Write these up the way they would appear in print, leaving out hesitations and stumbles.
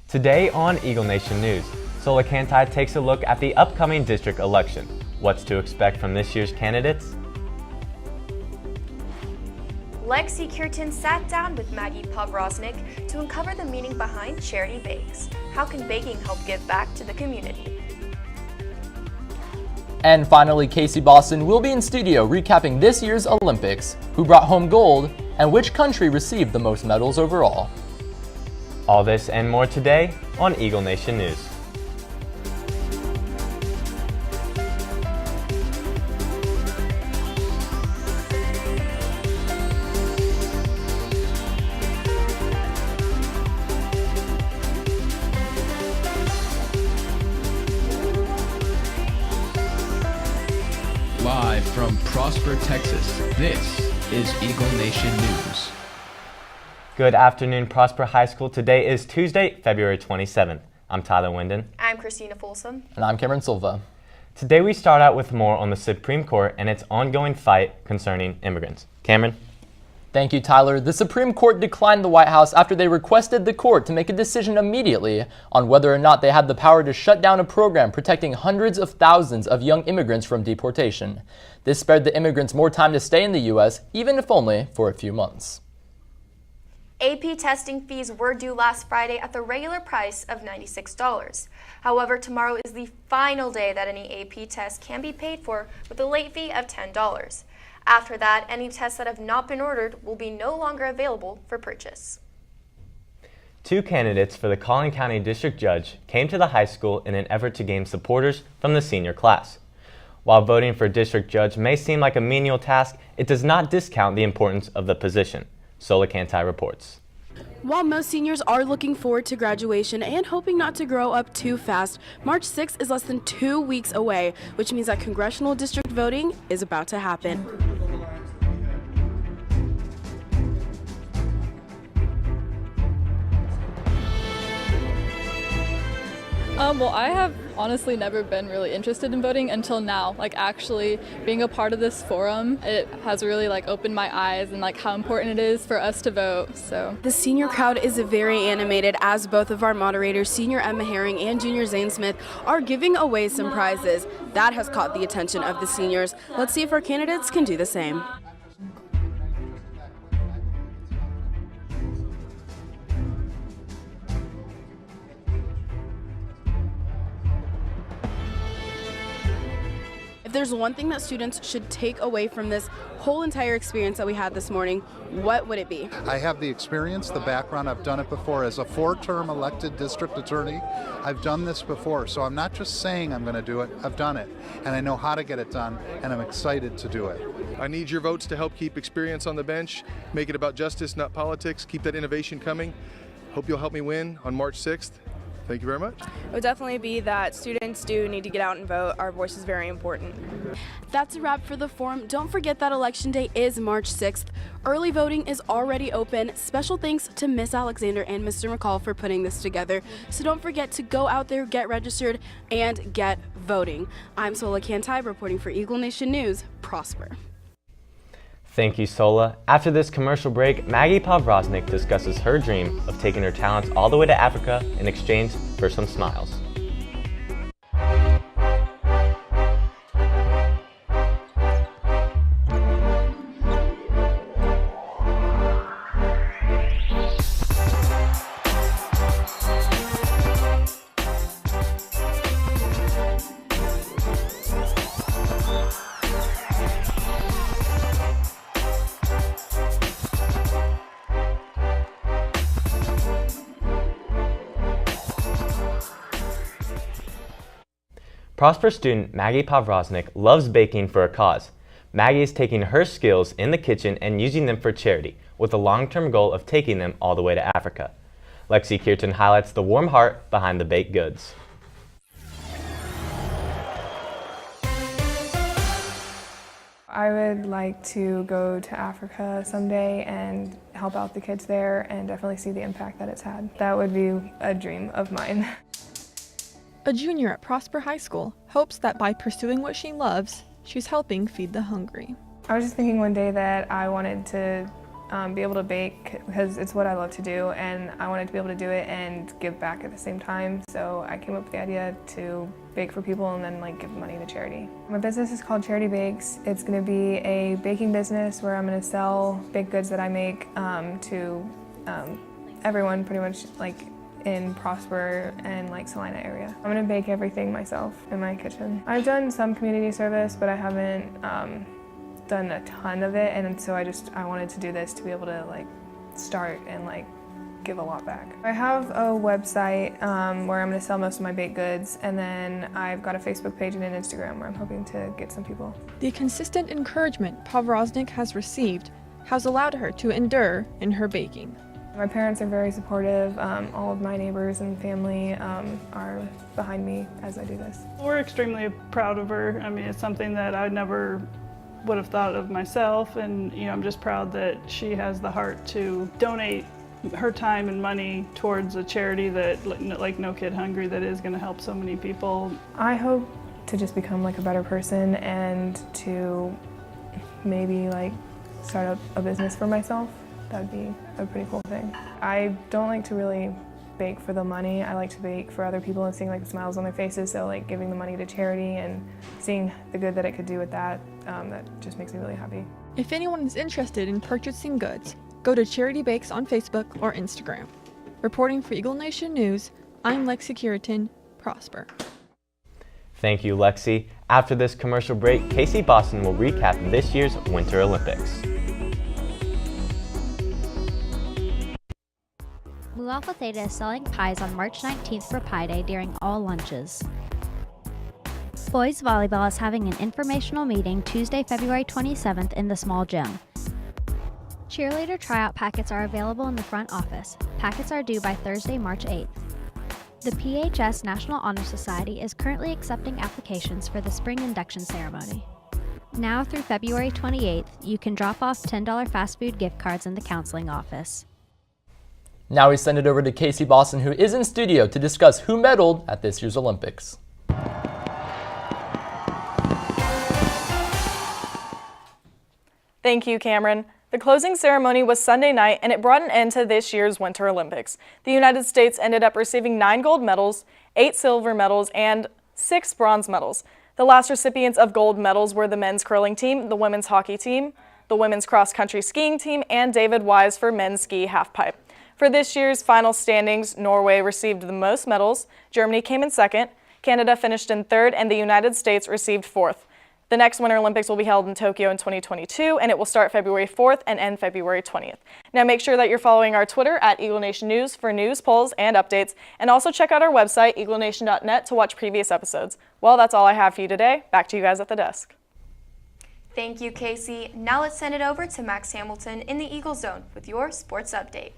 Today on Eagle Nation News, Solicanti takes a look at the upcoming district election. What's to expect from this year's candidates? Lexi Kirton sat down with Maggie Povrosnik to uncover the meaning behind Charity Bakes. How can baking help give back to the community? And finally, Casey Boston will be in studio recapping this year's Olympics, who brought home gold, and which country received the most medals overall. All this and more today on Eagle Nation News. Live from Prosper, Texas, this is Eagle Nation News. Good afternoon, Prosper High School. Today is Tuesday, February 27th. I'm Tyler Winden. I'm Christina Folsom. And I'm Cameron Silva. Today we start out with more on the Supreme Court and its ongoing fight concerning immigrants. Cameron? Thank you, Tyler. The Supreme Court declined the White House after they requested the court to make a decision immediately on whether or not they had the power to shut down a program protecting hundreds of thousands of young immigrants from deportation. This spared the immigrants more time to stay in the U.S., even if only for a few months. AP testing fees were due last Friday at the regular price of $96. However, tomorrow is the final day that any AP test can be paid for with a late fee of $10. After that, any tests that have not been ordered will be no longer available for purchase. Two candidates for the Collin County District Judge came to the high school in an effort to gain supporters from the senior class. While voting for District Judge may seem like a menial task, it does not discount the importance of the position. Solicanti reports. While most seniors are looking forward to graduation and hoping not to grow up too fast, March 6th is less than 2 weeks away, which means that congressional district voting is about to happen. Well, I have honestly never been really interested in voting until now. Actually being a part of this forum, it has really opened my eyes and how important it is for us to vote. So the senior crowd is very animated as both of our moderators, Senior Emma Herring and Junior Zane Smith, are giving away some prizes. That has caught the attention of the seniors. Let's see if our candidates can do the same. If there's one thing that students should take away from this whole entire experience that we had this morning, what would it be? I have the experience, the background. I've done it before as a 4-term elected district attorney. I've done this before, so I'm not just saying I'm going to do it. I've done it, and I know how to get it done, and I'm excited to do it. I need your votes to help keep experience on the bench, make it about justice, not politics, keep that innovation coming. Hope you'll help me win on March 6th. Thank you very much. It would definitely be that students do need to get out and vote. Our voice is very important. That's a wrap for the forum. Don't forget that Election Day is March 6th. Early voting is already open. Special thanks to Miss Alexander and Mr. McCall for putting this together. So don't forget to go out there, get registered, and get voting. I'm Sola Cantai reporting for Eagle Nation News. Prosper. Thank you, Sola. After this commercial break, Maggie Povrosnik discusses her dream of taking her talents all the way to Africa in exchange for some smiles. Prosper student Maggie Povrosnik loves baking for a cause. Maggie is taking her skills in the kitchen and using them for charity, with a long-term goal of taking them all the way to Africa. Lexi Kirton highlights the warm heart behind the baked goods. I would like to go to Africa someday and help out the kids there and definitely see the impact that it's had. That would be a dream of mine. A junior at Prosper High School hopes that by pursuing what she loves, she's helping feed the hungry. I was just thinking one day that I wanted to be able to bake because it's what I love to do, and I wanted to be able to do it and give back at the same time. So I came up with the idea to bake for people and then give money to charity. My business is called Charity Bakes. It's going to be a baking business where I'm going to sell baked goods that I make to everyone pretty much in Prosper and Salina area. I'm going to bake everything myself in my kitchen. I've done some community service, but I haven't done a ton of it, and so I wanted to do this to be able to start and give a lot back. I have a website where I'm going to sell most of my baked goods, and then I've got a Facebook page and an Instagram where I'm hoping to get some people. The consistent encouragement Pavraznik has received has allowed her to endure in her baking. My parents are very supportive. All of my neighbors and family are behind me as I do this. We're extremely proud of her. I mean, it's something that I never would have thought of myself, and I'm just proud that she has the heart to donate her time and money towards a charity that like No Kid Hungry that is going to help so many people. I hope to just become a better person and to maybe start up a business for myself. That would be a pretty cool thing. I don't like to really bake for the money. I like to bake for other people and seeing the smiles on their faces, so giving the money to charity and seeing the good that it could do with that, that just makes me really happy. If anyone is interested in purchasing goods, go to Charity Bakes on Facebook or Instagram. Reporting for Eagle Nation News, I'm Lexi Curitin, Prosper. Thank you, Lexi. After this commercial break, Casey Boston will recap this year's Winter Olympics. Mu Alpha Theta is selling pies on March 19th for Pi Day during all lunches. Boys Volleyball is having an informational meeting Tuesday, February 27th in the small gym. Cheerleader tryout packets are available in the front office. Packets are due by Thursday, March 8th. The PHS National Honor Society is currently accepting applications for the spring induction ceremony. Now through February 28th, you can drop off $10 fast food gift cards in the counseling office. Now we send it over to Casey Boston, who is in studio to discuss who medaled at this year's Olympics. Thank you, Cameron. The closing ceremony was Sunday night, and it brought an end to this year's Winter Olympics. The United States ended up receiving 9 gold medals, 8 silver medals, and 6 bronze medals. The last recipients of gold medals were the men's curling team, the women's hockey team, the women's cross-country skiing team, and David Wise for men's ski halfpipe. For this year's final standings, Norway received the most medals, Germany came in second, Canada finished in third, and the United States received fourth. The next Winter Olympics will be held in Tokyo in 2022, and it will start February 4th and end February 20th. Now make sure that you're following our Twitter at Eagle Nation News for news, polls, and updates, and also check out our website, eaglenation.net, to watch previous episodes. Well, that's all I have for you today. Back to you guys at the desk. Thank you, Casey. Now let's send it over to Max Hamilton in the Eagle Zone with your sports update.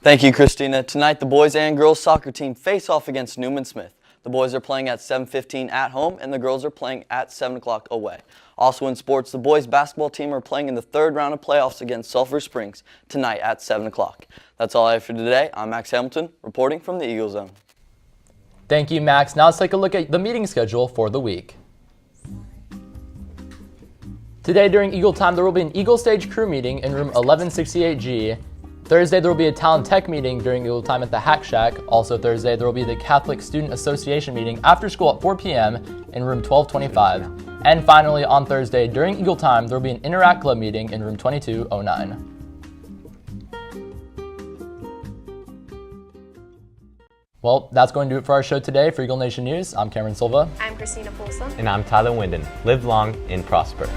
Thank you, Christina. Tonight, the boys and girls soccer team face off against Newman Smith. The boys are playing at 7:15 at home, and the girls are playing at 7 o'clock away. Also in sports, the boys basketball team are playing in the third round of playoffs against Sulphur Springs tonight at 7 o'clock. That's all I have for today. I'm Max Hamilton, reporting from the Eagle Zone. Thank you, Max. Now let's take a look at the meeting schedule for the week. Today during Eagle Time, there will be an Eagle Stage crew meeting in room 1168G. Thursday, there will be a Talent Tech meeting during Eagle Time at the Hack Shack. Also Thursday, there will be the Catholic Student Association meeting after school at 4 p.m. in room 1225. And finally, on Thursday, during Eagle Time, there will be an Interact Club meeting in room 2209. Well, that's going to do it for our show today. For Eagle Nation News, I'm Cameron Silva. I'm Christina Folsom. And I'm Tyler Winden. Live long and prosper.